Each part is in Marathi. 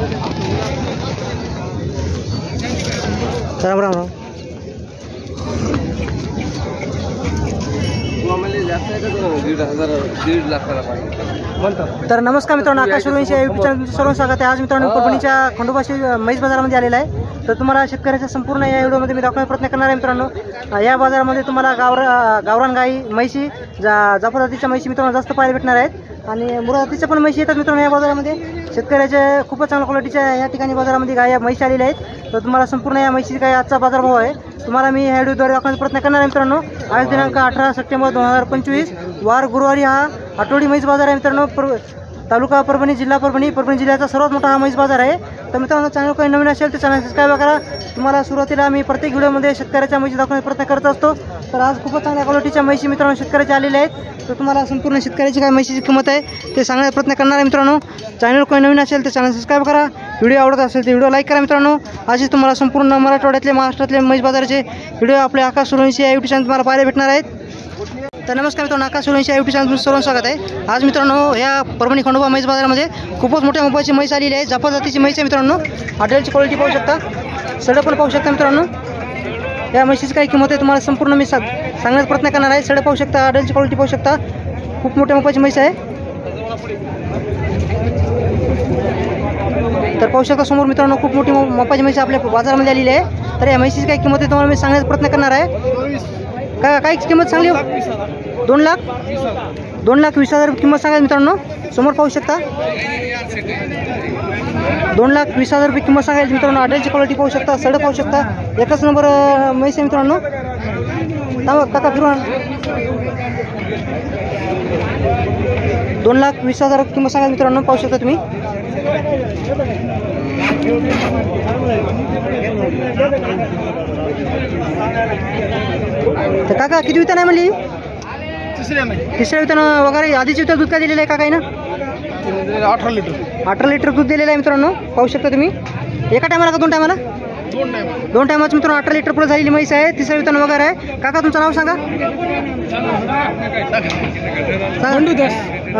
राम राम राम. तर नमस्कार मित्रांनो, आकाश सुरवंशी या यूट्यूब चॅनल सर्व स्वागत आहे. आज मित्रांनो परभणीच्या खंडोबाशी म्हैस बाजारामध्ये आलेला आहे. तर तुम्हाला शेतकऱ्याच्या संपूर्ण या व्हिडिओमध्ये मी दाखवण्याचा प्रयत्न करणार आहे. मित्रांनो या बाजारामध्ये तुम्हाला गावरान गाई म्हैशी जाफर जातीच्या म्हैशी मित्रांनो जास्त पाहायला भेटणार आहेत आणि मुरा जातीच्या पण म्हैशी येतात मित्रांनो. या बाजारामध्ये शेतकऱ्याच्या खूपच चांगल्या क्वालिटीच्या या ठिकाणी बाजारामध्ये गाय म्हैशी आलेल्या आहेत. तर तुम्हाला संपूर्ण या म्हैशीची काय आजचा बाजारभाव आहे तुम्हाला मी ह्या व्हिडिओद्वारे दाखवण्याचा प्रयत्न करणार आहे. मित्रांनो आज दिनांक 18 सप्टेंबर 2025 वार गुरुवारी हा आठवडी म्हैस बाजार आहे. मित्रांनो तालुका परभणी, जिल्हा परभणी, परभणी जिल्ह्याचा सर्वात मोठा हा म्हैस बाजार आहे. तर मित्रांनो चॅनल काही नवीन असेल तर चॅनल सबस्क्राईब करा. तुम्हाला सुरुवातीला मी प्रत्येक व्हिडिओमध्ये शेतकऱ्याच्या म्हैशी दाखवण्याचा प्रयत्न करत असतो. तर आज खूपच चांगल्या क्वालिटीच्या म्हैशी मित्रांनो शेतकऱ्याच्या आलेल्या आहेत. तर तुम्हाला संपूर्ण शेतकऱ्याची काय म्हशीची किंमत आहे ते सांगण्याचा प्रयत्न करणार आहे. मित्रांनो चॅनल काही नवीन असेल तर चॅनल सबस्क्राईब करा. व्हिडिओ आवडत असेल तर व्हिडिओ लाईक करा. मित्रांनो असेच तुम्हाला संपूर्ण मराठवाड्यातले, महाराष्ट्रातले म्हैस बाजाराचे व्हिडिओ आपल्या आकाश सुरवंशी या यूट्यूब चॅनल तुम्हाला पाहायला भेटणार आहेत. तर नमस्कार मित्रांनो, आकाश सुरवंशी या यूट्यूब चॅनल सर्वांचं स्वागत आहे. आज मित्रांनो या परभणी खंडोबा म्हैस बाजारामध्ये खूपच मोठ्या मोबाईलची म्हैस आलेली आहे. जाफर जातीची म्हैस आहे मित्रांनो. हॉटेलची क्वालिटी पाहू शकता, सडं पण पाहू शकता. मित्रांनो या म्हशीची काय किंमत आहे तुम्हाला संपूर्ण मी सांगण्याचा प्रयत्न करणार आहे. सडं पाहू शकता, हॉटेलची क्वालिटी पाहू शकता. खूप मोठ्या मोबाईलची म्हैस आहे. तर पाहू शकता समोर मित्रांनो खूप मोठी मोपाची म्हैस आपल्या बाजारामध्ये आलेली आहे. तर या म्हशीची काय किंमत आहे तुम्हाला मी सांगण्याचा प्रयत्न करणार आहे. काय किंमत सांगली? 2,20,000 किंमत सांगायची मित्रांनो. समोर पाहू शकता 2,20,000 रुपये किंमत सांगायची मित्रांनो. हॉटेलची क्वालिटी पाहू शकता, सडं पाहू शकता. एकच नंबर म्हैस आहे मित्रांनो. काका फिरवा. 2,20,000 किंमत सांगायची मित्रांनो. पाहू शकता तुम्ही. तर काका किती वितान आहे म्हणली? तिसऱ्या वितान वगैरे. आधीची वितान दूध काय दिलेलं आहे काका ना? 18 लिटर दूध दिलेलं आहे मित्रांनो. पाहू शकता तुम्ही. एका टायमाला का दोन टायमाला? दोन टायमाच मित्रांनो 18 लिटर पुढे झालेली म्हैस आहे. तिसऱ्या वितान वगैरे आहे. काका तुमचं नाव सांगा.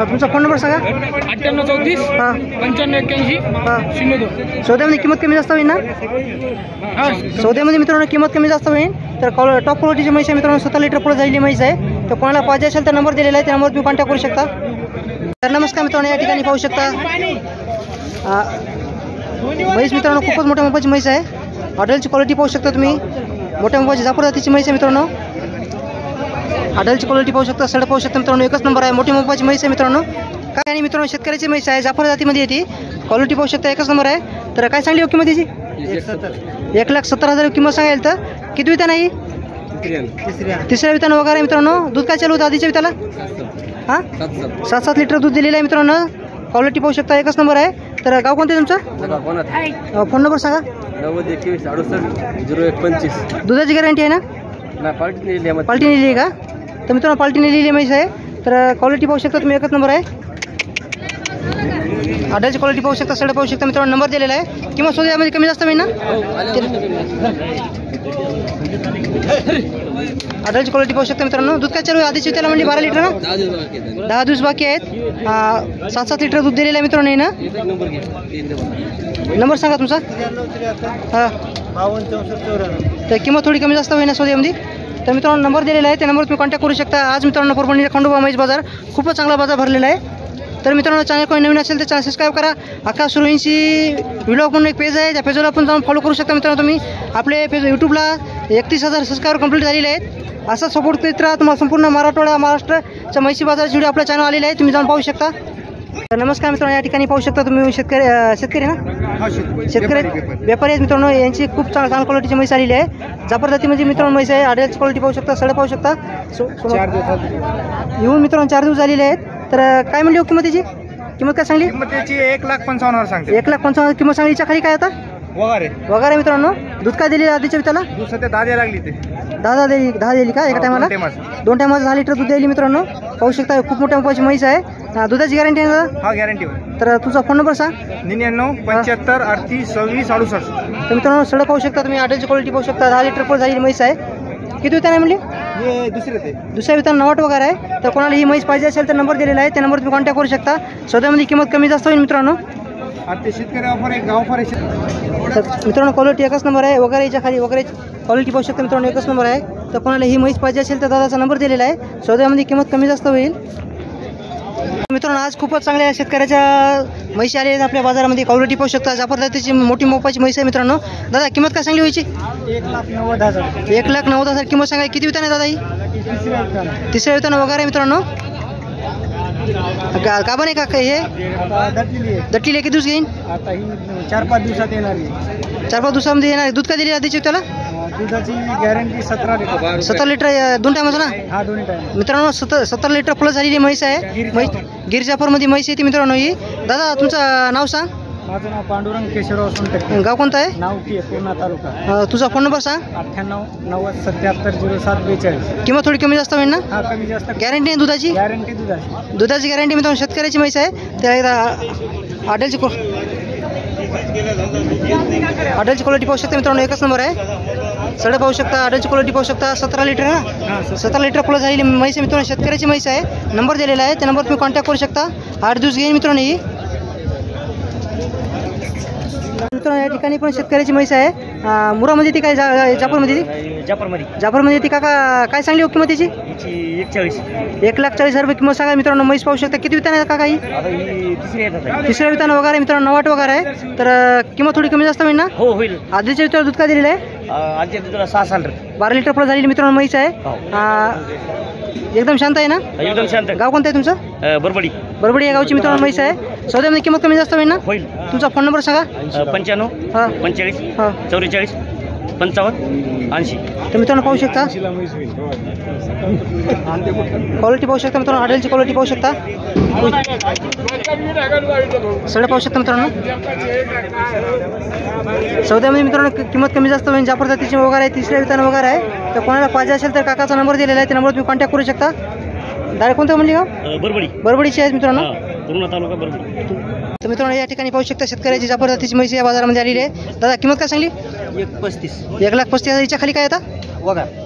तुमचा फोन नंबर सांगा. 9834 9581 02. सौद्यामध्ये किंमत कमी जास्त होईल ना? सौद्यामध्ये मित्रांनो किंमत कमी जास्त होईल. तर टॉप क्वालिटीची म्हैस आहे मित्रांनो. 17 लिटर पुढे झालेली म्हैस आहे. तर कोणाला पाहिजे असेल तर नंबर दिलेला आहे, त्या नंबरवर तुम्ही कॉन्टॅक्ट करू शकता. तर नमस्कार मित्रांनो, या ठिकाणी पाहू शकता म्हैस मित्रांनो खूपच मोठ्या मोबाईलची म्हैस आहे. हॉटेलची क्वालिटी पाहू शकता तुम्ही. मोठ्या मोबाईलची जाफर जातीची म्हैस आहे मित्रांनो. हॉटेलची क्वालिटी पाहू शकता, सडं पाहू शकता मित्रांनो. एकच नंबर आहे. मोठी मोबाईलची म्हैस आहे मित्रांनो. काय आणि मित्रांनो शेतकऱ्याची म्हैस आहे, जाफर जातीमध्ये येते. क्वालिटी पाहू शकता, एकच नंबर आहे. तर काय सांगली हो किंमत याची? 1,70,000 किंमत सांगायला. तर किती वितान आहे? तिसऱ्या वितान वगैरे मित्रांनो. दूध काय चालू होतं आधीच्या विताला? 7 लिटर दूध दिलेलं आहे मित्रांनो. क्वालिटी पाहू शकता, एकच नंबर आहे. तर गाव कोणते तुमचं? फोन नंबर सांगा. 9021680125. दुधाची गॅरंटी आहे ना? पाल्टी नेली का? तर मित्रांनो पाल्टी नेलेली म्हैस आहे. तर क्वालिटी पाहू शकता तुम्ही, एकच नंबर आहे. हॉटेलची क्वालिटी पाहू शकता, सडं पाहू शकता मित्रांनो. नंबर दिलेला आहे. किंमत सुद्धा यामध्ये कमी जास्त होईल ना? हॉटेलची क्वालिटी पाहू शकता मित्रांनो. दूध काय चालू आहे आधीची त्याला म्हणजे 12 लिटर ना? 10 दिवस बाकी आहेत. 7 लिटर दूध दिलेलं आहे मित्रांनो. ना नंबर सांगा तुमचा. हां तर किंमत थोडी कमी जास्त होईल ना सोद्यामध्ये. तर मित्रांनो नंबर दिलेला आहे, त्या नंबरवर तुम्ही कॉन्टॅक्ट करू शकता. आज मित्रांनो परभणी खंडोबा म्हैस बाजार खूपच चांगला बाजार भरलेला आहे. तर मित्रांनो चॅनल कोणी नवीन असेल तर चॅनल सबस्क्राईब करा. आकाश सुरवंशी व्हिडिओ म्हणून एक पेज आहे, त्या पेजवर पण जाऊन फॉलो करू शकता मित्रांनो. तुम्ही आपले पेज यूट्यूबला 31,000 सबस्क्राईबर कंप्लीट झालेले आहेत. असा सपोर्ट करीत राहा. तुम्हाला संपूर्ण मराठवाडा, महाराष्ट्राच्या म्हैसी बाजाराचे व्हिडिओ आपल्या चॅनल आलेले आहे, तुम्ही जाऊन पाहू शकता. तर नमस्कार मित्रांनो, या ठिकाणी पाहू शकता तुम्ही शेतकरी ना? शेतकरी व्यापारी आहेत मित्रांनो. यांची खूप चांगल्या क्वालिटीची म्हैस आलेली आहे. जाफर जातीमध्ये मित्रांनो म्हैस आहे. हॉटेलची क्वालिटी पाहू शकता, सडं पाहू शकता. येऊन मित्रांनो 4 दिवस झालेले आहेत. तर काय म्हणली हो किंमत त्याची? किंमत काय सांगली? 1,55,000 सांगते. 1,55,000 किंमत सांगली. याच्या खाली काय आता? वगैरे मित्रांनो. दूध काय दिले आधीच्या विताला? दूध सध्या 10 द्यायला लागली. ते 10 दिली का एका टायमाला? 2 टायमाला 10 लिटर दूध दिली मित्रांनो. पाहू शकता खूप मोठ्या मोबाईलची म्हैस आहे. दुधाची गॅरंटी आहे का? हा गॅरंटी. तर तुझा फोन नंबर सांग. 99 75 38 26 68. तर मित्रांनो सडं पाहू शकता तुम्ही. हॉटेलची क्वालिटी पाहू शकता. 10 लिटर झालेली म्हैस आहे. किती वितान आहे म्हणली? दुसऱ्या वितान 90 वगैरे आहे. तर कोणाला ही म्हैस पाहिजे असेल तर नंबर दिलेला आहे, त्या नंबर तुम्ही कॉन्टॅक्ट करू शकता. सौद्यामध्ये किंमत कमी जास्त होईल मित्रांनो. आता ते शेतकरी ऑफर आहे, गाव ऑफर आहे. तर मित्रांनो क्वालिटी एकच नंबर आहे. वगैरे याच्या खाली वगैरे क्वालिटी पाहू शकता मित्रांनो, एकच नंबर आहे. तर कोणाला ही म्हैस पाहिजे असेल तर दादाचा नंबर दिलेला आहे. सौद्यामध्ये किंमत कमी जास्त होईल. मित्रांनो आज खूपच चांगल्या शेतकऱ्याच्या म्हैशी आली आहेत आपल्या बाजारामध्ये. क्वालिटी पाहू शकता. जाफरदातीची मोठी मोपाची म्हैस आहे मित्रांनो. दादा किंमत काय सांगली व्हायची? 1,90,000. 1,90,000 किंमत सांगा. किती वितान आहे दादा ही? तिसऱ्या वितान वगैरे आहे मित्रांनो. का बने का हे दट्टीले किती दिवस घेईन? आता ही 4-5 दिवसात येणार आहे. 4-5 दिवसामध्ये येणार. दूध का दिली आधीची त्याला? दुधाची गॅरंटी 17 लिटर. 17 लिटर 2 टायमाचं ना? हा, दोन्ही टाइम. मित्रांनो 17 लिटर प्लस झालेली म्हैस आहे. गिर जाफरमध्ये म्हैस येते मित्रांनो ही. दादा तुमचं नाव सांग. माझं नाव पांडुरंग केशवराव सोनटक्के. गाव कोणतं आहे? नाव की पूर्णा तालुका. तुझा फोन नंबर सांग. 98-90-77-07-42. किंमत थोडी कमी जास्त होईल ना? हा, कमी जास्त गॅरंटी आहे दुधाची? गॅरंटी दुधाची. दुधाची गॅरंटी मित्रांनो. शेतकऱ्याची म्हैस आहे. त्या एकदा हॉटेलची क्वालिटी पाहू शकता मित्रांनो, एकच नंबर आहे. सडे पाहू शकता. हॉटेलची क्वालिटी पाहू शकता. 17 लिटर ना? 17 लिटर प्लस झालेली म्हैस आहे मित्रांनो. शेतकऱ्याची म्हैस आहे. नंबर दिलेला आहे. त्या नंबर तुम्ही कॉन्टॅक्ट करू शकता. 8 दिवस घेईन मित्रांनो ही. मित्रांनो या ठिकाणी पण शेतकऱ्याची म्हैस आहे. मुरामध्ये ती काय जाफरमध्ये ती? जाफरमध्ये ती काका काय सांगली हो किंमत त्याची? 1,40,000 रुपये किंमत सांगा मित्रांनो. म्हैस पाहू शकता. किती वितान आहे काका ही? तिसऱ्या वितान वगैरे मित्रांनो. 9 वगैरे आहे. तर किंमत थोडी कमी जास्त होईल ना? हो होईल. आधीच्या वितान दूध काय दिलेलं आहे? आजच्या दुधाला 6 लिटर. 12 लिटर प्लस झालेली मित्रांनो म्हैस आहे. एकदम शांत आहे ना? एकदम शांत. गाव कोणतं आहे तुमचं? बरबडी या गावची मित्रांनो म्हैस आहे. सौद्यामध्ये किंमत कमी जास्त होईल ना? होईल. तुमचा फोन नंबर सांगा. 95 हां 45 हां 44 55 80. तर मित्रांनो पाहू शकता. क्वालिटी पाहू शकता मित्रांनो. हॉटेलची क्वालिटी पाहू शकता. सगळं पाहू शकता मित्रांनो. सौद्यामध्ये मित्रांनो किंमत कमी जास्त होईल. जाफर जातीची वगैरे आहे. तिसऱ्या वितान वगैरे आहे. तर कोणाला पाहिजे असेल तर काकाचा नंबर दिलेला आहे. त्या नंबरवर तुम्ही कॉन्टॅक्ट करू शकता. डायरेक्ट कोणतं म्हणली गाव? बरबडीची आहेत मित्रांनो. पूर्ण तालुका बरबडी. तर मित्रांनो या ठिकाणी पाहू शकता शेतकऱ्याची जाफर जातीची म्हैस या बाजारामध्ये आलेली आहे. दादा किंमत काय सांगली? 1,35,000. याच्या खाली काय येतात?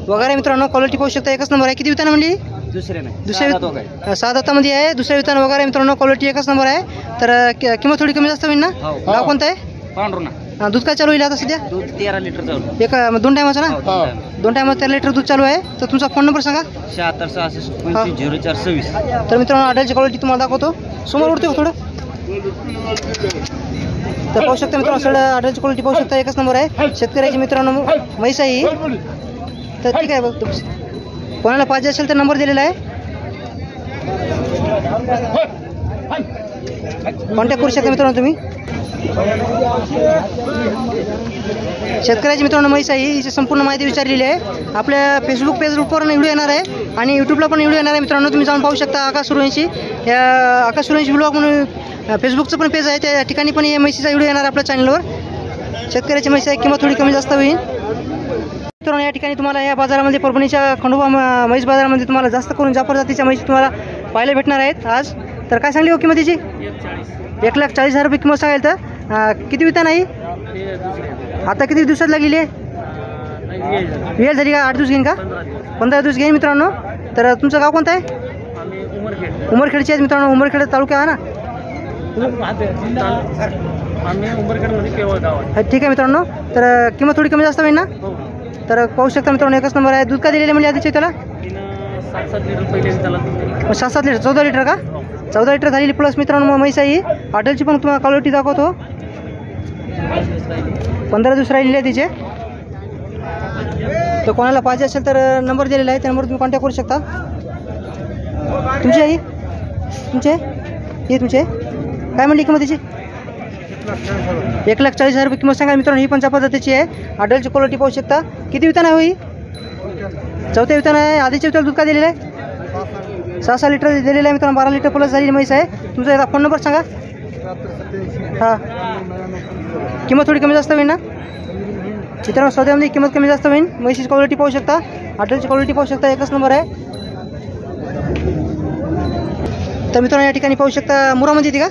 वगैरे मित्रांनो. क्वालिटी पाहू शकता. एकच नंबर आहे. किती वितान म्हणली? दुसऱ्या 7 दातामध्ये आहे. दुसऱ्या वितान वगैरे मित्रांनो. क्वालिटी एकच नंबर आहे. तर किंमत थोडी कमी जास्त होईल ना? गाव कोणतं आहे? पांढरुणा. दूध काय चालू होईल आता सध्या? दूध 13 लिटर चालू. 2 टायमाचं ना? 2 टायमात 13 लिटर दूध चालू आहे. तर तुमचा फोन नंबर सांगा. 76 तर मित्रांनो हॉटेलची क्वालिटी तुम्हाला दाखवतो. समोर उडते थोडं. तर पाहू शकता मित्रांनो सगळं हॉटेलची क्वालिटी पाहू शकता. एकच नंबर आहे. शेतकऱ्याची मित्रांनो म्हैस आहे ही. तर ठीक आहे. बघ कोणाला पाहिजे असेल तर नंबर दिलेला आहे. कॉन्टॅक्ट करू शकता मित्रांनो तुम्ही. शेतकऱ्याची मित्रांनो म्हैस आहे हिची संपूर्ण माहिती विचारलेली आहे. आपल्या फेसबुक पेजवर व्हिडिओ येणार आहे आणि यूट्यूबला पण व्हिडिओ येणार आहे मित्रांनो. तुम्ही जाऊन पाहू शकता. आकाश सूर्यवंशी या आकाश सूर्यवंशी ब्लॉग म्हणून फेसबुकचं पण पेज आहे. त्या ठिकाणी पण या म्हैसीचा व्हिडिओ येणार आपल्या चॅनलवर. शेतकऱ्याची म्हैस आहे. किंमत थोडी कमी जास्त होईल मित्रांनो. या ठिकाणी तुम्हाला या बाजारामध्ये परभणीच्या खंडोबा म्हैस बाजारामध्ये तुम्हाला जास्त करून जाफर जातीच्या म्हैस तुम्हाला पाहायला भेटणार आहेत आज. तर काय सांगली हो किंमतीची? 1,40,000 रुपये किंमत सांगाल. तर किती वितान आहे? आता किती दिवसात लागलेली आहे? वेळ झाली का? 8 दिवस घेईन का? 15 दिवस घेईन मित्रांनो. तर तुमचं गाव कोणतं आहे? उमरखेडचे आहेत मित्रांनो. उमरखेड तालुका आहे ना? ठीक आहे मित्रांनो. तर किंमत थोडी कमी जास्त होईल ना? तर पाहू शकता मित्रांनो. एकच नंबर आहे. दूध का दिलेलं म्हणजे आधीचे त्याला? 7-7 लिटर. 14 लिटर का? 14 लिटर झालेली प्लस मित्रांनो मग म्हैस आहे. हॉटेलची पण तुम्हाला क्वालिटी दाखवतो. 15 दिवस राहिलेले आहे तिचे. तर कोणाला पाहिजे असेल तर नंबर दिलेला आहे. त्या नंबर तुम्ही कॉन्टॅक्ट करू शकता. तुमची आई? तुमचे हे तुमचे काय म्हणली किंमत तिची? 1,40,000 रुपये किंमत सांगा मित्रांनो. ही पण पद्धतीची आहे. हॉटेलची क्वालिटी पाहू शकता. किती वितान आहे हो ही? 4थ्या वितान आहे. आधीच्या वितान दूध काय दिलेलं आहे? 6 लिटर दिलेलं आहे मित्रांनो. 12 लिटर प्लस झालेली म्हैस आहे. तुमचा एकदा फोन नंबर सांगा. हां किंमत थोडी कमी जास्त होईल ना मित्रांनो? सौद्यामध्ये किंमत कमी जास्त होईल. म्हैसीची क्वालिटी पाहू शकता. हॉटेलची क्वालिटी पाहू शकता. एकच नंबर आहे. तर मित्रांनो या ठिकाणी पाहू शकता. मुरामध्ये येते का?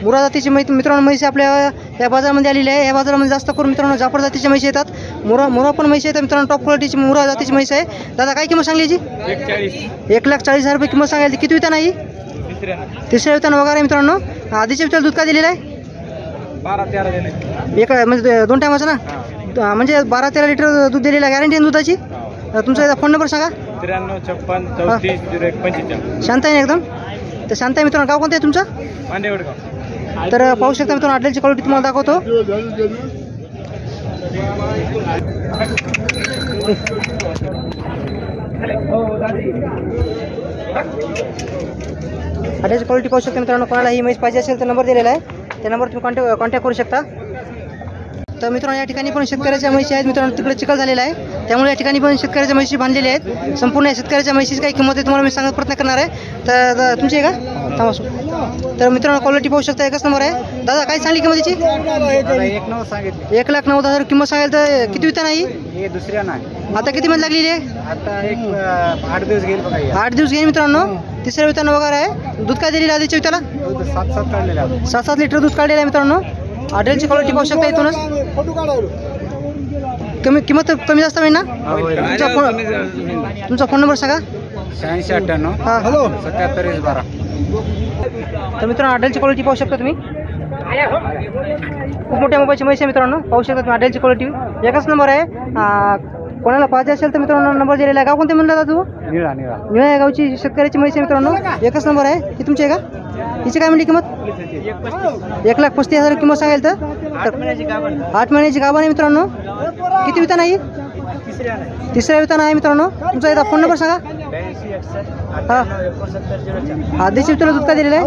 मुरा जातीची मित्रांनो म्हैस आपल्या या बाजारामध्ये आलेली आहे. या बाजारामध्ये जास्त करून मित्रांनो जाफर जातीची म्हैस येतात. मुरा पण म्हैस येतात मित्रांनो. टॉप क्वालिटीची मुरा जातीची म्हैस आहे. दादा काय किंमत सांगली याची? 1,40,000 रुपये किंमत सांगायची. किती वितान आहे? तिसऱ्या वितान वगैरे मित्रांनो. आधीच्या वितान दूध काय दिलेलं आहे? 12-13 दिले. एक म्हणजे 2 टायमाचं ना. म्हणजे 12-13 लिटर दूध दिलेलं गॅरंटी आहे दुधाची. तुमचा फोन नंबर सांगा. 93 56 34 01 45. शांत आहे ना एकदम. तर शांत आहे मित्रांनो. गाव कोणतं आहे तुमचं? मांडेवडगाव. तर पाहू शकता मित्रांनो आडल्याची क्वालिटी तुम्हाला दाखवतो. आडल्याची क्वालिटी पाहू शकता मित्रांनो. कोणाला ही म्हैस पाहिजे असेल तर नंबर दिलेला आहे. त्या नंबर तुम्ही कॉन्टॅक्ट करू शकता. तर मित्रांनो या ठिकाणी पण शेतकऱ्याच्या म्हशी आहेत मित्रांनो. तिकडे चिखल झालेला आहे त्यामुळे या ठिकाणी पण शेतकऱ्याच्या म्हशी बांधलेल्या आहेत. संपूर्ण शेतकऱ्याच्या म्हशीची काही किंमत आहे तुम्हाला मी सांगण्याचा प्रयत्न करणार आहे. तर तुमची आहे का? थांबा. तर मित्रांनो क्वालिटी पाहू शकता. एकच नंबर आहे. दादा काय सांगली किंमत त्याची? 1,9 सांगितले. 1,09,000 किंमत सांगाल तर किती विता नाही? हे दुसऱ्या नाही. आता किती महिने लागलेली आहे? आता एक 8 दिवस घेईल बघा. 8 दिवस घेईन मित्रांनो. तिसऱ्या वितानं वगैरे आहे. दूध काय दिलेलं आधीच्या विताला? 7 काढलेला. 7 लिटर दूध काढलेलं आहे मित्रांनो. आडल्याची क्वालिटी पाहू शकता इथूनच. किंमत कमी जास्त होईल ना? तुमचा फोन नंबर सांगा. 86 हां 97 12. तर मित्रांनो आडल्याची क्वालिटी पाहू शकता तुम्ही. खूप मोठ्या मोबाईलची म्हैस आहे मित्रांनो. पाहू शकता तुम्ही आडल्याची क्वालिटी. एकच नंबर आहे. कोणाला पाहिजे असेल तर मित्रांनो नंबर दिलेला आहे. गाव कोणते म्हणलं तू? निळा या गावची शेतकऱ्याची म्हैस आहे मित्रांनो. एकच नंबर आहे. ही तुमची आहे का? हिची काय म्हणली किंमत? 1,35,000 किंमत सांगाल तर 8 महिन्याची गाभण आहे मित्रांनो. किती वितान आहे? तिसऱ्या वितान आहे मित्रांनो. तुमचा एकदा फोन नंबर सांगा. हां आधीच्या विताला दूध काय दिलेलं आहे?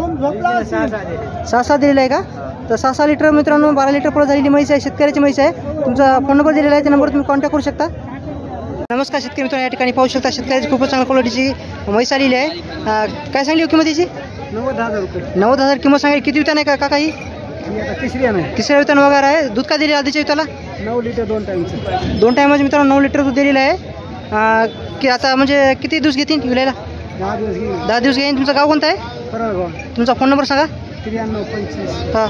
6 दिलेलं आहे का? तर 6 लिटर मित्रांनो 12 लिटर पुढे झालेली म्हैस आहे. शेतकऱ्याची म्हैस आहे. तुमचा फोन नंबर दिलेला आहे. त्या नंबर तुम्ही कॉन्टॅक्ट करू शकता. नमस्कार शेतकरी मित्रांनो. या ठिकाणी पाहू शकता शेतकऱ्याची खूपच चांगल्या क्वालिटीची म्हैस आलेली आहे. काय सांगली किंमत याची? 90,000 रुपये. 90,000 किंमत सांगेल. किती वितान आहे का काका ही? तिसऱ्या नाही. तिसऱ्या वितान वगैरे आहे. दूध काय दिले आधीच्या विताला? 9 लिटर 2 टाइमचं. 2 टायमाचे मित्रांनो 9 लिटर दूध दिलेलं आहे. की आता म्हणजे किती दिवस घेतील विलायला? 10 दिवस घेईल. 10 दिवस घेईन. तुमचं गाव कोणतं आहे? परळगाव. तुमचा फोन नंबर सांगा. 93 25 हां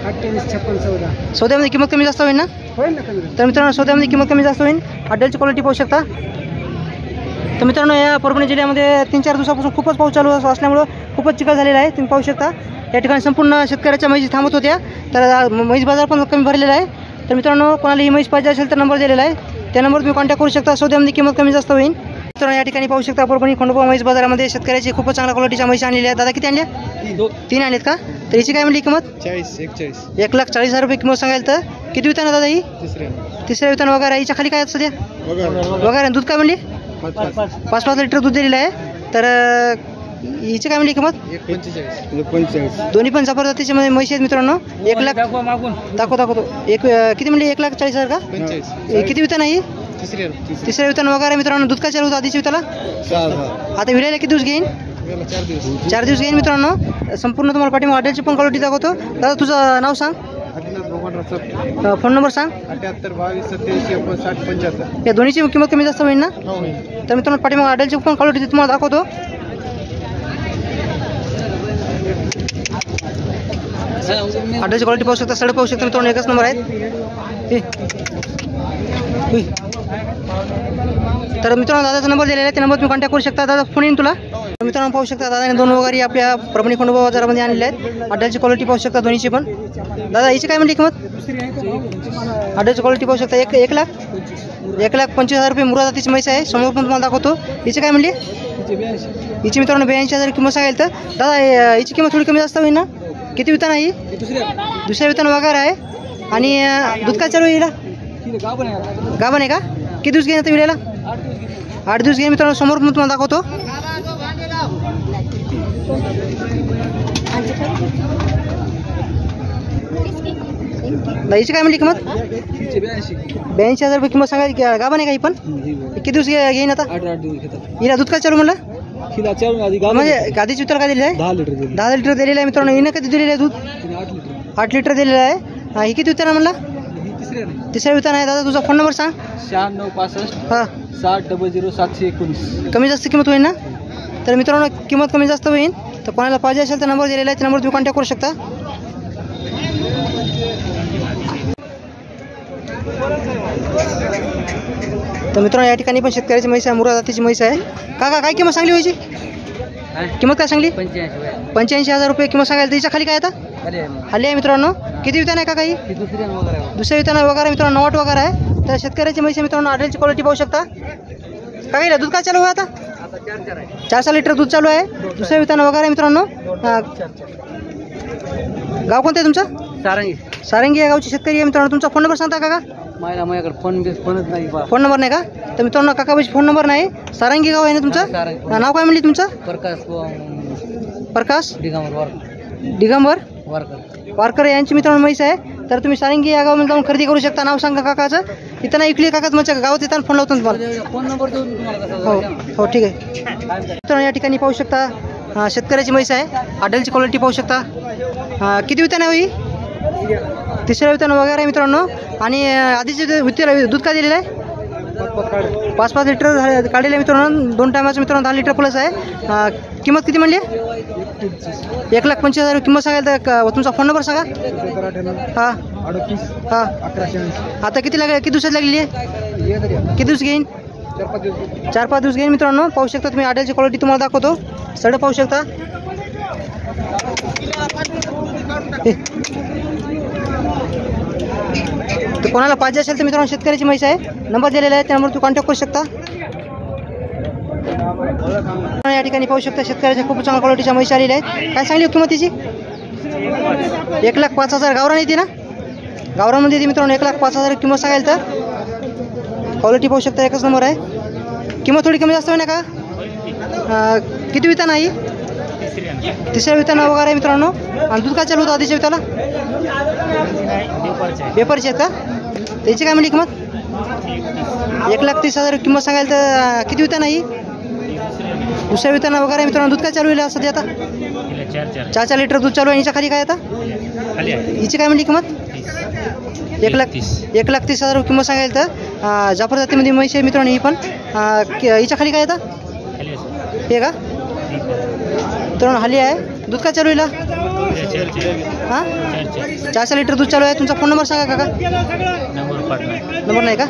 28 56 14. सौद्यामध्ये किंमत कमी जास्त होईल ना? होईल ना कमी. तर मित्रांनो सौद्यामध्ये किंमत कमी जास्त होईल. आडल्याची क्वालिटी पाहू शकता. तर मित्रांनो या परभणी जिल्ह्यामध्ये 3-4 दिवसापासून खूपच पाऊस चालू असल्यामुळं खूपच चिखल झालेला आहे. तुम्ही पाहू शकता या ठिकाणी संपूर्ण शेतकऱ्याच्या म्हैशी थांबत होत्या. तर म्हैस बाजार पण कमी भरलेला आहे. तर मित्रांनो कोणाला ही म्हैस पाहिजे असेल तर नंबर दिलेला आहे. त्या नंबर तुम्ही कॉन्टॅक्ट करू शकता. सौद्यामध्ये किंमत कमी जास्त होईल. मित्रांनो या ठिकाणी पाहू शकता परभणी खंडोबा म्हैस बाजारामध्ये शेतकऱ्याची खूपच चांगल्या क्वालिटीच्या म्हैशी आणलेल्या आहेत. दादा किती आणल्या? 3 आणलेत का? तर हिची काय म्हणली किंमत? 41 1,40,000 रुपये किंमत सांगाल तर किती वितान दादा ही? तिसऱ्या वितान वगैरे. हिच्या खाली काय सध्या वगैरे दूध काय म्हणली? 5 लिटर दूध दिलेलं आहे. तर हिची काय म्हणली किंमत? 45. दोन्ही पण जबरदस्तीचे म्हैशी आहेत मित्रांनो. 1 लाख दाखवतो. किती म्हणली? 1,40,000 का? किती वितान आहे? तिसऱ्या वितान वगैरे मित्रांनो. दूध काय चालू होतं आधीच्या विताला? आता विलायला किती दिवस घेईन? 4 दिवस घेईन मित्रांनो. संपूर्ण तुम्हाला पाठीमागे ऑर्डरची पण क्वालिटी दाखवतो. दादा तुझं नाव सांग. फोन नंबर सांग. 78 22 27 59 75. या दोन्हीची किंमत कमी जास्त होईल ना? तर मित्रांनो पाठीमागे ऑर्डरची पण क्वालिटी तुम्हाला दाखवतो. ऑर्डरची क्वालिटी पाहू शकता. सड पाहू शकता मित्रांनो. एकच नंबर आहेत. तर मित्रांनो दादाचा नंबर दिलेला आहे. त्या नंबर तुम्ही कॉन्टॅक्ट करू शकता. दादा फोन येईन तुला. मित्रांनो पाहू शकता दादाने 2 वगैरे आपल्या परभणी खंडोबा बाजारामध्ये आणलेले आहेत. ऑर्डरची क्वालिटी पाहू शकता दोन्हीची पण. दादा हिची काय म्हणली किंमत? ऑर्डरची क्वालिटी पाहू शकता. 1,25,000 रुपये मुरा जातीची म्हैस आहे. समोर पण तुम्हाला दाखवतो. हिची काय म्हणली? हिची मित्रांनो 82,000 किंमत सांगेल. तर दादा हिची किंमत थोडी कमी जास्त होईल ना? किती वितान आहे? दुसऱ्या वितान वगैरे आहे. आणि दूध काय चालू आहे हिला? गाभण आहे का? किती दिवस घेईन आता विलायला? 8 दिवस घेईन मित्रांनो. समोर पण तुम्हाला दाखवतो. हिची काय म्हणली किंमत? 82,000 रुपये किंमत सांगा. गाभण आहे का ही पण? किती दिवस घेईन आता? 8 दिवस. हिला दूध काय चालू म्हणलं? हिला चालू आधी म्हणजे गादीची उतर काय दिलेलं आहे? 10 लिटर दिली. 10 लिटर दिलेलं आहे मित्रांनो. हिनं कधी दिलेलं आहे दूध? 8 लिटर. 8 लिटर दिलेलं आहे. ही किती उतर म्हणला? तिसऱ्या वितान आहे. दादा तुझा फोन नंबर सांग. 96 65 हां 60 00 719. कमी जास्त किंमत होईल ना? तर मित्रांनो किंमत कमी जास्त होईल. तर कोणाला पाहिजे असेल तर नंबर दिलेला आहे. त्या नंबर तुम्ही कॉन्टॅक्ट करू शकता. तर मित्रांनो या ठिकाणी पण शेतकऱ्याची म्हैस आहे. मुरा जातीची म्हैस आहे. काका काय किंमत सांगली व्हायची? किंमत काय सांगली? 85. 85,000 रुपये किंमत सांगायला. त्याच्या खाली काय आता खाली आहे मित्रांनो? किती वितान आहे का काही? दुसरी वगैरे दुसऱ्या विताना वगैरे मित्रांनो 9 वगैरे आहे. तर शेतकऱ्याची म्हैस आहे मित्रांनो. आडलची क्वालिटी पाहू शकता. काय दूध काय चालू आहे आता? 4 लिटर दूध चालू आहे. दुसऱ्या विताना वगैरे मित्रांनो. गाव कोणतं आहे तुमचं? सारंगी. सारंगी या गावचे शेतकरी आहे मित्रांनो. तुमचा फोन नंबर सांगता काका? माझ्याकडे फोनच नाही. फोन नंबर नाही का? तर मित्रांनो काकाबाईचा फोन नंबर नाही. सारंगी गाव आहे ना तुमचं? नाव काय म्हणले तुमचं? प्रकाश दिगंबर वारकर यांची मित्रांनो म्हैस आहे. तर तुम्ही सारंगी या गावामध्ये जाऊन खरेदी करू शकता. नाव सांगा काकाचं. इथं नाही ऐकली काका तुमच्या गावात येताना फोन लावतो तुम्हाला. फोन नंबर देऊन तुम्हाला. हो ठीक आहे मित्रांनो. या ठिकाणी पाहू शकता शेतकऱ्याची म्हैस आहे. आडलची क्वालिटी पाहू शकता. किती वितान आहे? तिसऱ्या वितान वगैरे आहे मित्रांनो. आणि आधीचे दूध काय दिलेलं आहे? 5 लिटर काढलेलं आहे मित्रांनो. 2 टायमाचं मित्रांनो 10 लिटर प्लस आहे. किंमत किती म्हणली? 1,25,000 किंमत सांगायला. तर तुमचा फोन नंबर सांगा. हां हां. आता किती दिवसात लागलेली आहे? किती दिवस घेईन? 4-5 दिवस घेईन मित्रांनो. पाहू शकता तुम्ही. आडलची क्वालिटी तुम्हाला दाखवतो. सड पाहू शकता. तर कोणाला पाहिजे असेल तर मित्रांनो शेतकऱ्याची म्हैस आहे. नंबर दिलेला आहे. त्यामुळे तू कॉन्टॅक्ट करू शकता. या ठिकाणी पाहू शकता शेतकऱ्याच्या खूप चांगल्या क्वालिटीच्या म्हैस आलेल्या आहेत. काय सांगली किंमत तिची? 1,05,000 गावरान येते ना? गावरानमध्ये येते मित्रांनो. 1,05,000 किंमत सांगायला. तर क्वालिटी पाहू शकता. एकच नंबर आहे. किंमत थोडी कमी जास्त होईल ना का? किती वितान आहे? तिसऱ्या विताना वगैरे आहे मित्रांनो. आणि दूध काय चालू होतं आधीच्या विताला? पेपरचे आहेत का? त्याची काय म्हणली किंमत? 1,30,000 किंमत सांगायला. तर किती वितान आहे? दुसऱ्या विताना वगैरे मित्रांनो. दूध काय चालू आहे सध्या आता? 4 लिटर दूध चालू आहे. याच्या खाली काय आता? हिची काय म्हणली किंमत? 1,30,000 किंमत सांगायला. तर जाफर जातीमध्ये म्हैस आहे मित्रांनो ही पण. हिच्या खाली काय आता? हे का मित्रांनो? हाली आहे. दूध काय चालू आहे? हां 4 लिटर दूध चालू आहे. तुमचा फोन नंबर सांगा काका. नंबर नाही का?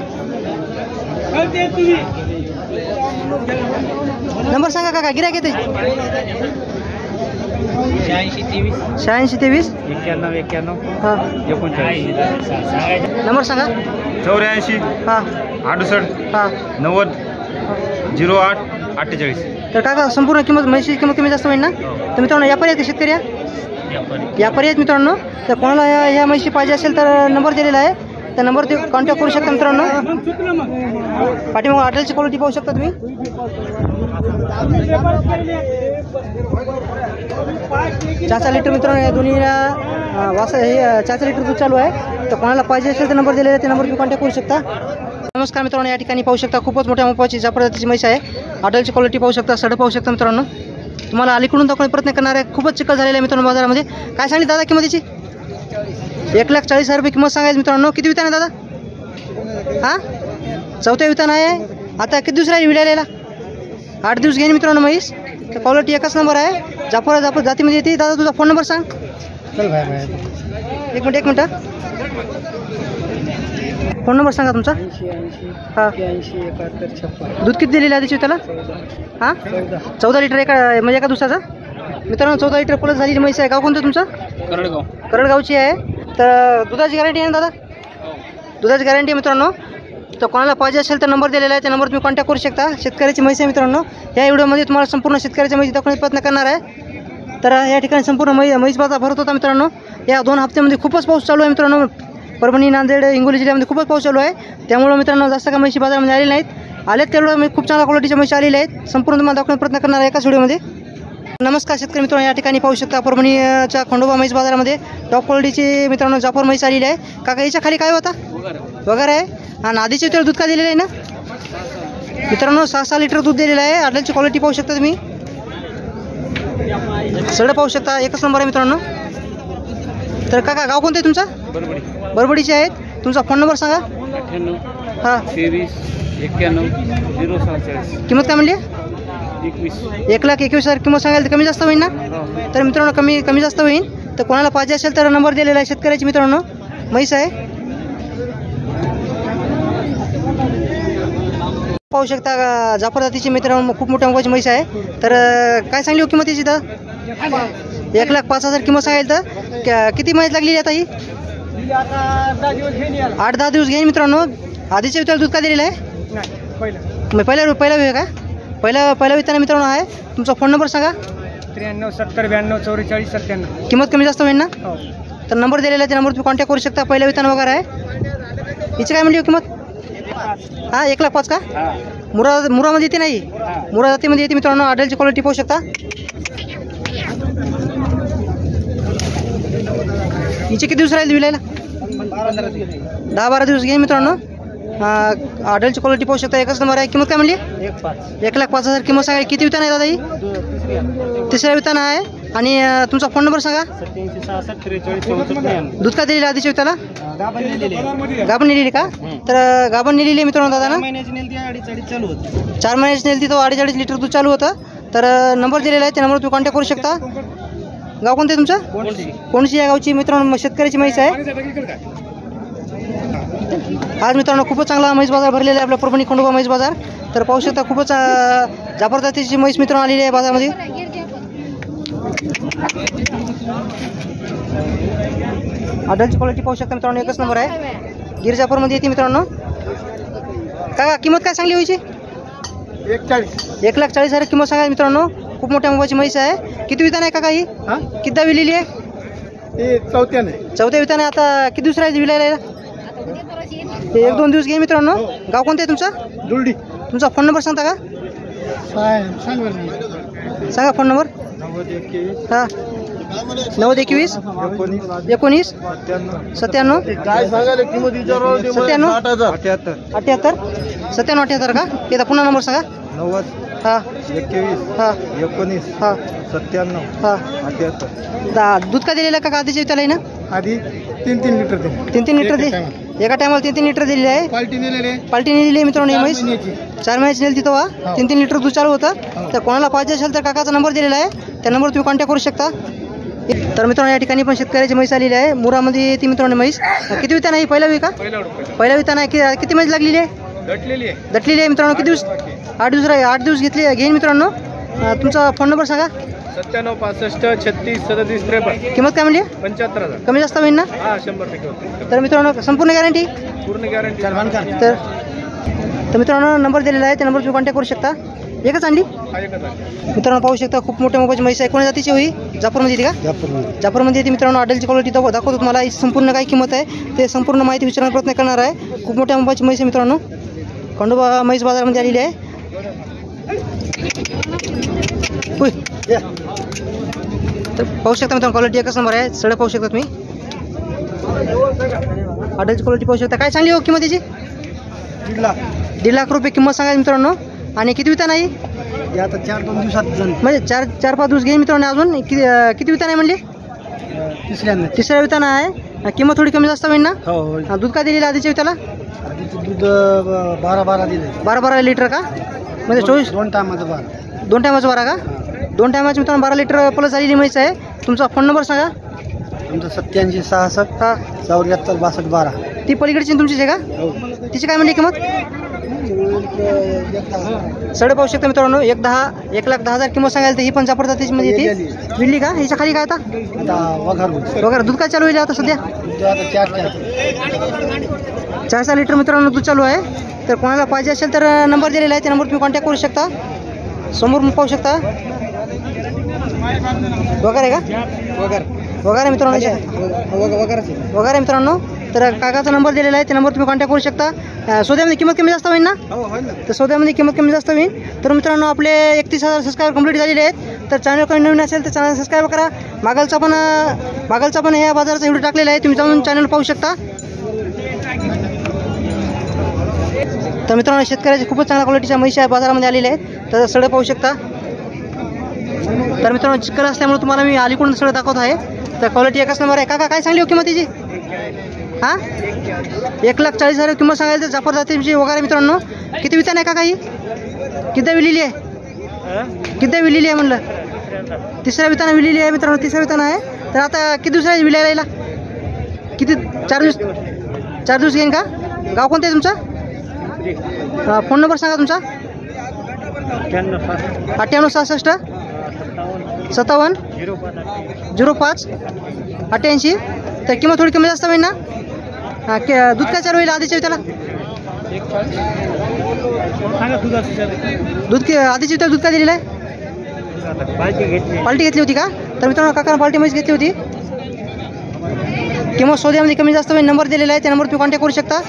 नंबर सांगा काका. गिऱ्हाईक येते. 86 23 91 हां 39 नंबर सांगा. 84 हां 68 हां 90 08 48. तर काका संपूर्ण किंमत म्हैशीची किंमत कमी जास्त होईल ना? तर मित्रांनो व्यापारी आहेत का शेतकरी? व्यापारी आहेत मित्रांनो. तर कोणाला ह्या म्हैशी पाहिजे असेल तर नंबर दिलेला आहे. त्या नंबर ते कॉन्टॅक्ट करू शकता मित्रांनो. पाठीमागून आडलची क्वालिटी पाहू शकता तुम्ही. 4 लिटर मित्रांनो या दोन्हीला वासा हे 4 लिटर दूध चालू आहे. तर कोणाला पाहिजे असेल तर नंबर दिलेला आहे. त्या नंबर तुम्ही कॉन्टॅक्ट करू शकता. नमस्कार मित्रांनो. या ठिकाणी पाहू शकता खूपच मोठ्या मापाची जाफर जातीची म्हैस आहे. आडलची क्वालिटी पाहू शकता. सड पाहू शकता मित्रांनो. तुम्हाला अलीकडून दाखवण्याचा प्रयत्न करणार आहे. खूपच चिकल झालेला आहे मित्रांनो बाजारामध्ये. काय सांगली दादा किंमतीची? 1,40,000 रुपये किंमत सांगायची मित्रांनो. किती वितान आहे दादा? हां 4थ्या वितान आहे. आता किती दिवस राहील विडायला? 8 दिवस घेईन मित्रांनो म्हैस. तर क्वालिटी एकच नंबर आहे. जाफर जातीमध्ये येते. दादा तुझा फोन नंबर सांग. एक मिनिट फोन नंबर सांगा तुमचा. हां 81 71 56. दूध किती दिलेलं आहे त्याची त्याला? हां 14 लिटर म्हणजे एका दिवसाचा मित्रांनो. 14 लिटर प्लस झालेली म्हैस आहे. गाव कोणतं तुमचं? करडगावची आहे. तर दुधाची गॅरंटी आहे ना दादा? दुधाची गॅरंटी मित्रांनो. तर कोणाला पाहिजे असेल तर नंबर दिलेला आहे. त्या नंबर तुम्ही कॉन्टॅक्ट करू शकता. शेतकऱ्याची म्हैस आहे मित्रांनो. या व्हिडिओमध्ये तुम्हाला संपूर्ण शेतकऱ्याच्या म्हैस दाखवण्याचा प्रयत्न करणार आहे. तर या ठिकाणी संपूर्ण म्हैस बाजार भरत होता मित्रांनो. या 2 हप्त्यामध्ये खूपच पाऊस चालू आहे मित्रांनो. परभणी नांदेड हिंगोली जिल्ह्यामध्ये खूपच पाऊस चालू आहे. त्यामुळे मित्रांनो जास्त काय म्हैशी बाजारामध्ये आलेले नाहीत. आलेत तेवढं खूप चांगल्या क्वालिटीच्या म्हैशी आलेल्या आहेत. संपूर्ण तुम्हाला दाखवण्याचा प्रयत्न करणार आहे एकाच व्हिडिओमध्ये. नमस्कार शेतकरी मित्रांनो. या ठिकाणी पाहू शकता परभणीच्या खंडोबा म्हैस बाजारामध्ये टॉप क्वालिटीची मित्रांनो जाफर म्हैस आलेली आहे. काका याच्या खाली काय होता? वगैरे आहे. आणि आधीचे तेल दूध का दिलेलं आहे ना मित्रांनो? 6 लिटर दूध दिलेलं आहे. आडलची क्वालिटी पाहू शकता तुम्ही. सड पाहू शकता. एकच नंबर आहे मित्रांनो. तर काका गाव कोणतं आहे तुमचं? बरबडीचे आहेत. तुमचा फोन नंबर सांगा. 98 हां 23 91 047. किंमत काय म्हणली? 21. 1,21,000 किंमत सांगायला. तर कमी जास्त होईल ना? तर मित्रांनो कमी जास्त होईल. तर कोणाला पाहिजे असेल तर नंबर दिलेला आहे. शेतकऱ्याची मित्रांनो म्हैस आहे. पाहू शकता जाफर जातीची मित्रांनो खूप मोठ्या मोबाईलची म्हैस आहे. तर काय सांगली हो किंमत याची? तर 1,05,000 किंमत सांगायला. तर किती महिन्यात लागलेली आता ही? 8-10 दिवस घेईन मित्रांनो. आधीच्या विताला दूध का दिलेलं आहे? पहिला वेळ का? पहिला विताना मित्रांनो आहे. तुमचा फोन नंबर सांगा. 93 70 92 44 97. किंमत कमी जास्त होईल ना? हो. तर नंबर दिलेला आहे, त्या नंबरवर तुम्ही कॉन्टॅक्ट करू शकता. पहिल्या विताना वगैरे आहे. हिची काय म्हणली हो किंमत? 1,05,000 का? मुरामध्ये येते नाही? मुरा जातीमध्ये येते मित्रांनो. आडलची क्वालिटी पाहू शकता. हिचे किती दिवस राहील विलायला? 10-12 दिवस घेईन मित्रांनो. आडलची क्वालिटी पाहू शकता. एकच नंबर आहे. किंमत काय म्हणली? 1,05,000 किंमत सांगा. किती वितान आहे दादा ही? तिसऱ्या वितान आहे. आणि तुमचा फोन नंबर सांगा. 87 दूध का दिलेलं आधीच्या विताला? गाभण नेलेली का? तर गाभण नेलेली मित्रांनो दादा ना. 4 महिन्याची नेलती 2.5 चालू होतं. 4 महिन्याची नेलती तो 2.5 लिटर दूध चालू होतं. तर नंबर दिलेला आहे, त्या नंबरवर तुम्ही कॉन्टॅक्ट करू शकता. गाव कोणतं आहे तुमचं? कोणशी या गावची मित्रांनो शेतकऱ्याची म्हैस आहे. आज मित्रांनो खूपच चांगला म्हैस बाजार भरलेला आहे आपल्या परभणी खंडोबा म्हैस बाजार. तर पाहू शकता खूपच जाफर जातीची म्हैस मित्रांनो आलेली आहे बाजारामध्ये. आडलची क्वालिटी पाहू शकता मित्रांनो. एकच नंबर आहे. गिर जाफरमध्ये येते मित्रांनो. का किंमत काय सांगली व्हायची? 1,40,000 किंमत सांगा मित्रांनो. खूप मोठ्या मोबाईलची म्हैस आहे. किती वितान आहे का काही? किती विलेली आहे? चौथ्या वितान आहे. आता किती दिवस राहील विलायला? 1-2 दिवस घे मित्रांनो. गाव कोणतं आहे तुमचं? दुलडी. तुमचा फोन नंबर सांगता का? सांगा फोन नंबर. 9021 19 97 78 97 का? येता पुन्हा नंबर सांगा. 90 21 19 97 78. दूध का दिलेलं का आधीच्या विताला ना? आधी 3 लिटर दे. 3 लिटर दे. एका टायमाला 3 लिटर दिलेले आहे. पाल्टी नेलेली आहे मित्रांनो. ही म्हैस 4 महिन्याची नेली तेव्हा 3 लिटर दूध चालू होतं. तर कोणाला पाहिजे असेल तर काकाचा नंबर दिलेला आहे, त्या नंबरवर तुम्ही कॉन्टॅक्ट करू शकता. तर मित्रांनो या ठिकाणी पण शेतकऱ्याची म्हैस आलेली आहे. मुरामध्ये येते मित्रांनो म्हैस. किती वितान आहे? पहिला का? पहिला वितान आहे. किती म्हैस लागलेली आहे? दटलेली आहे मित्रांनो. किती दिवस? 8 दिवस घेईन मित्रांनो. तुमचा फोन नंबर सांगा. 97 65 36 37 53. किंमत काय म्हणली? 75,000. कमी जास्त होईल ना? 100%. तर मित्रांनो संपूर्ण गॅरंटी? पूर्ण गॅरंटी. तर मित्रांनो नंबर दिलेला आहे, त्या नंबर तुम्ही कॉन्टॅक्ट करू शकता. एकच आणली मित्रांनो. पाहू शकता खूप मोठ्या मोबाईलची म्हैस आहे. कोणत्या जातीची होई? जाफरमध्ये येते का? जाफरमध्ये येते मित्रांनो. आडलची क्वालिटी दाखवतो तुम्हाला. संपूर्ण काय किंमत आहे ते संपूर्ण माहिती विचारण्याचा प्रयत्न करणार आहे. खूप मोठ्या मोबाईलची म्हैस आहे मित्रांनो. खंडोबा म्हैस बाजारामध्ये आलेली आहे. तर पाहू शकता मित्रांनो क्वालिटी एकच नंबर आहे. सडक पाहू शकता तुम्ही. आडलची क्वालिटी पाहू शकता. काय सांगली हो किंमत याची? 1.5 लाख रुपये किंमत सांगायची मित्रांनो. आणि किती वितान आहे? आता 4-2 दिवसात म्हणजे 4-5 दिवस घेईन मित्रांनो. अजून किती वितान आहे म्हणले? तिसऱ्या वितान आहे. किंमत थोडी कमी जास्त होईल ना? हो. दूध का दिलेलं आधीच्या विताला? दूध 12 दिले. 12 लिटर का? म्हणजे 24 2 टायमाचं 12. 2 टायमाचं 12 का? 2 टायमाची मित्रांनो 12 लिटर प्लस झालेली म्हैस आहे. तुमचा फोन नंबर सांगा. तुमचं 87 66 74 62 12. ती पलीकडची तुमचीच आहे का? तिची काय म्हणली किंमत? सडे पाहू शकता मित्रांनो. 1,10,000 किंमत सांगायला. तर ही पण जाफर जातीची मध्ये येते. विल्ली का? हिच्या खाली काय आता? वगैरे दूध काय चालू आहे आता सध्या? 4 लिटर मित्रांनो दूध चालू आहे. तर कोणाला पाहिजे असेल तर नंबर दिलेला आहे, त्या नंबर तुम्ही कॉन्टॅक्ट करू शकता. समोर पाहू शकता. वगैरे का? वगैरे मित्रांनो. वगैरे मित्रांनो. तर काकाचा नंबर दिलेला आहे, त्या नंबर तुम्ही कॉन्टॅक्ट करू शकता. सौद्यामध्ये किंमत कमी जास्त होईल ना? तर सौद्यामध्ये किंमत कमी जास्त होईल. तर मित्रांनो आपले 31,000 सबस्क्राईबर कंप्लीट झालेले आहेत. तर चॅनल काही नवीन असेल तर चॅनल सबस्क्राईब करा. मागलचा पण ह्या बाजाराचा व्हिडिओ टाकलेला आहे, तुम्ही जाऊन चॅनल पाहू शकता. तर मित्रांनो शेतकऱ्याची खूपच चांगल्या क्वालिटीच्या म्हैशी बाजारामध्ये आलेल्या आहेत. तर सडे पाहू शकता. तर मित्रांनो चिकन असल्यामुळे तुम्हाला मी अलीकडून सडे दाखवत आहे. तर क्वालिटी एकच नंबर आहे. काका काय सांगली हो किंमत तिची? 1,40,000 किंमत सांगायला. तर जाफर जातीची वगैरे मित्रांनो. किती वितान आहे काका ही? किती विलेली आहे? म्हणलं? तिसऱ्या विताना विलेली आहे मित्रांनो. तिसऱ्या विताना आहे. तर आता किती दिवस आहे विलायला? किती? 4 दिवस घेईन का? गाव कोणतं आहे तुमचं? फोन नंबर सांगा तुमचा. 9866 57 05 88. तर किंमत थोडी कमी जास्त होईल ना. दूध काय चालू होईल आधीच्या त्याला. दूध आधीची दूध काय दिलेलं आहे. पाल्टी घेतली होती का. तर मित्रांनो काकानं पाल्टी म्हैस घेतली होती. किंमत सोद्यामध्ये कमी जास्त होईल. नंबर दिलेला आहे त्या नंबर तुम्ही कॉन्टॅक्ट करू शकता.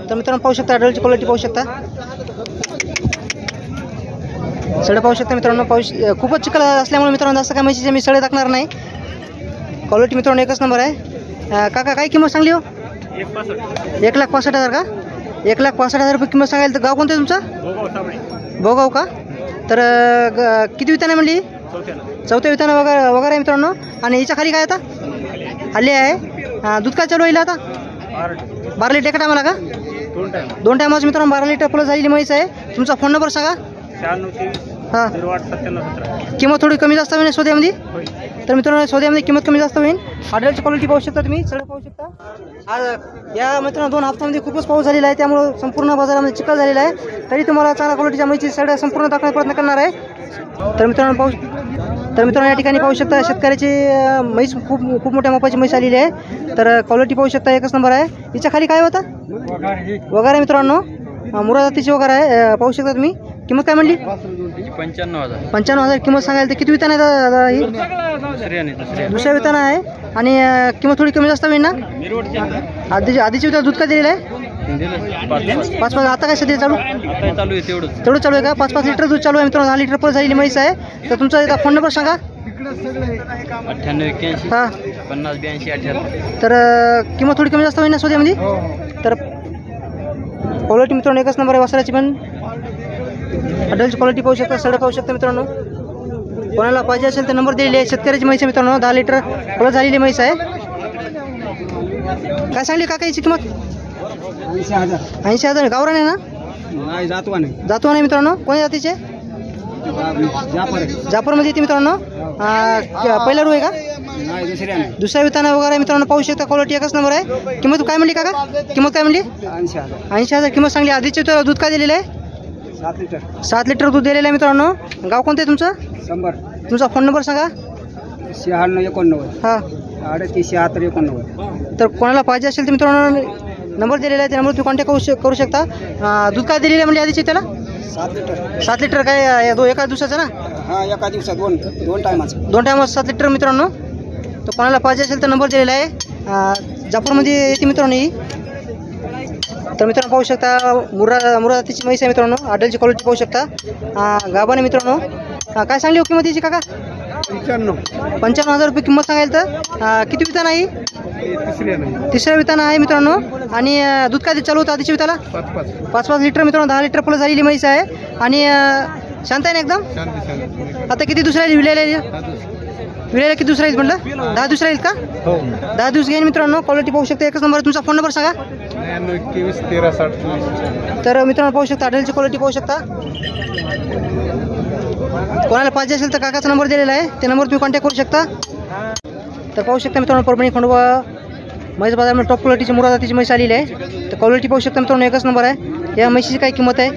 तर मित्रांनो पाहू शकता अडलची क्वालिटी पाहू शकता. सडे पाहू शकता मित्रांनो. खूपच चिखल असल्यामुळे मित्रांनो जास्त काय म्हशीचे मी सडे टाकणार नाही. क्वालिटी मित्रांनो एकच नंबर आहे. काका काय किंमत सांगली हो. 1,65,000 का. 1,65,000 रुपये किंमत सांगायला. तर गाव कोणतं आहे तुमचं. भोगाव का. तर किती वितान आहे म्हणली. चौथ्या वितान वगैरे आहे मित्रांनो. आणि याच्या खाली काय आता हल्ली आहे. दूध काय चालू आहे आता. 12 लिटर एका टायमाला का. 2 टायमाचं मित्रांनो 12 लिटर प्लस झालेली म्हैस आहे. तुमचा फोन नंबर सांगा. 96 किंमत थोडी कमी जास्त होईल सोद्यामध्ये. तर मित्रांनो सोद्यामध्ये किंमत कमी जास्त होईल. ऑर्डरची क्वालिटी पाहू शकता तुम्ही. सगळं पाहू शकता. आज या मित्रांनो 2 हप्त्यामध्ये खूपच पाऊस झालेला आहे. त्यामुळे संपूर्ण बाजारामध्ये चिखल झालेला आहे. तरी तुम्हाला चांगल्या क्वालिटीच्या म्हैसची सगळ्या संपूर्ण दाखवण्याचा प्रयत्न करणार आहे. तर मित्रांनो या ठिकाणी पाहू शकता शेतकऱ्याची म्हैस खूप मोठ्या मापाची म्हैस आलेली आहे. तर क्वालिटी पाहू शकता एकच नंबर आहे. हिच्या खाली काय होता वगैरे मित्रांनो. मुरा जातीची वगैरे आहे. पाहू शकता तुम्ही. किंमत काय म्हणली. 95,000 किंमत सांगायला. तर किती वितान आहे दादा ही. दुसऱ्या वितान आहे. आणि किंमत थोडी कमी जास्त होईल ना. आधीची वितान दूध काय दिलेलं आहे. 5 आता काय सध्या चालू आहे. तेवढं चालू आहे का. 5 लिटर दूध चालू आहे मित्रांनो. 10 लिटर पर झालेली म्हैस आहे. तर तुमचा एकदा फोन नंबर सांगा. 9881 हां 5082 तर किंमत थोडी कमी जास्त होईल ना सोद्यामध्ये. तर क्वालिटी मित्रांनो एकच नंबर आहे वासराची. पण अडलची क्वालिटी पाहू शकता. सडक पाहू शकता मित्रांनो. कोणाला पाहिजे असेल तर नंबर दिलेली आहे. शेतकऱ्याची म्हैस आहे मित्रांनो. 10 लिटर प्लस झालेली म्हैस आहे. काय सांगली काका याची किंमत. 80,000 गावरान आहे ना. जातवान आहे मित्रांनो. कोणत्या जातीचे. जाफरमध्ये येते मित्रांनो. पहिला रू आहे का. दुसऱ्या विताना वगैरे मित्रांनो पाहू शकता. क्वालिटी एकच नंबर आहे. किंमत काय म्हणली काका. किंमत काय म्हणली. 80,000 किंमत सांगली. आधीचे दूध काय दिलेलं आहे. 7 लिटर दूध दिलेलं आहे मित्रांनो. गाव कोणतं आहे तुमचं. तुमचा फोन नंबर सांगा. 9689 हां 387689. तर कोणाला पाहिजे असेल तर मित्रांनो नंबर दिलेला आहे. त्या नंबर तुम्ही कॉन्टॅक्ट करू शकता. दूध काय दिलेलं आहे म्हणजे आधीचे त्याला. 7 लिटर काय एका दिवसाचं ना. हां एका दिवसात 2 टायमाचं 2 टायमाचं 7 लिटर मित्रांनो. तर कोणाला पाहिजे असेल तर नंबर दिलेला आहे. जाफरमध्ये येते मित्रांनो ही. तर मित्रांनो पाहू शकता मुरा जातीची म्हैस आहे मित्रांनो. आडलची क्वालिटी पाहू शकता. गाभाने मित्रांनो. काय सांगली हो किंमत याची काका. 95,000 रुपये किंमत सांगायला. तर किती वितान आहे. तिसऱ्या वितान आहे मित्रांनो. आणि दूध काय चालू होतं आधीच्या विताला. 5 लिटर मित्रांनो. 10 लिटर प्लस झालेली म्हैस आहे. आणि शांत आहे ना एकदम. आता किती दुसऱ्या विलेल्या किती दुसऱ्या आहेत म्हटलं. 10 दुसऱ्या आहेत का. 10 दिवस घेईन मित्रांनो. क्वालिटी पाहू शकता एकच नंबर. तुमचा फोन नंबर सांगा. 91211360. तर मित्रांनो पाहू शकता अडलची क्वालिटी पाहू शकता. कोणाला पाहिजे असेल तर काकाचा नंबर दिलेला आहे. त्या नंबर तुम्ही कॉन्टॅक्ट करू शकता. तर पाहू शकता मित्रांनो परभणी खंडोबा म्हैस बाजारामध्ये टॉप क्वालिटीची मुरा जातीची म्हैस आलेली आहे. तर क्वालिटी पाहू शकता मित्रांनो एकच नंबर आहे. या म्हैशीची काय किंमत आहे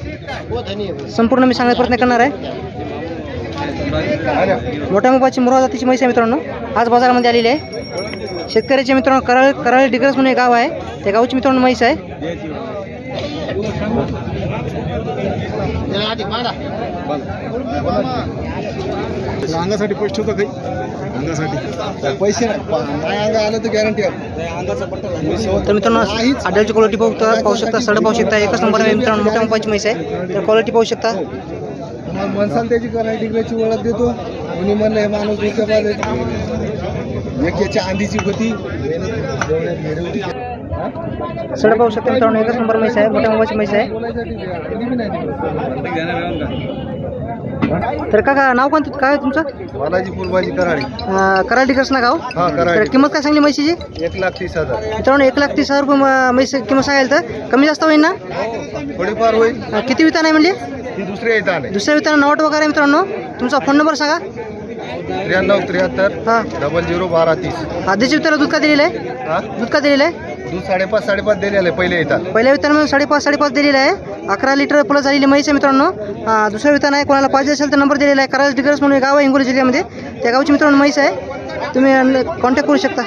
संपूर्ण मी सांगण्याचा प्रयत्न करणार आहे. मोठ्या मोबाची मुरा जातीची म्हैस आहे मित्रांनो. आज बाजारामध्ये आलेली आहे. शेतकऱ्याचे मित्रांनो कराळे डिग्रस म्हणून एक गाव आहे. त्या गावची मित्रांनो म्हैस आहे. अंगासाठी पैसे होतं काही. अंगासाठी पैसे अंगा आलं तर गॅरंटी आहे. तर मित्रांनो आडलची क्वालिटी पाहू शकता. सड पाहू शकता. एकच नंबर आहे मित्रांनो. मोठ्या मोबाची म्हैस आहे. तर क्वालिटी पाहू शकता. मनसाल त्याची करायची ओळख देतो. कोणी म्हणलं हे माणूस याच्या आंधीची होती. सड पाहू शकता मित्रांनो. एकच नंबर म्हैस आहे. मोठ्या मोबाची म्हैस आहे. तर काका नाव कोणतं काय तुमचं. बालाजी फुलबाजी कराडी. कराडी कृष्णा गाव. हां तर कराडी. किंमत काय सांगली म्हैशीची. 1,30,000 मित्रांनो 1,30,000 रुपये म्हैस किंमत सांगायला. तर कमी जास्त होईल ना. थोडीफार होईल. किती वितान आहे म्हणजे. ही दुसरी येत आले. दुसऱ्या वितान नवट वगैरे मित्रांनो. तुमचा फोन नंबर सांगा. 9373 हां 001230. आधीच्या विताला दूध का दिलेलं आहे. हां दूध का दिलेलं आहे. दूध 5.5 दिलेलं आहे पहिले येतात. पहिल्या वितान 5.5 दिलेलं आहे. 11 लिटर प्लस झालेली म्हैस आहे मित्रांनो. दुसरं वितान आहे. कोणाला पाहिजे असेल तर नंबर दिलेला आहे. कराड डिग्रस म्हणून गाव आहे हिंगोली जिल्ह्यामध्ये. त्या गावची मित्रांनो म्हैस आहे. तुम्ही कॉन्टॅक्ट करू शकता.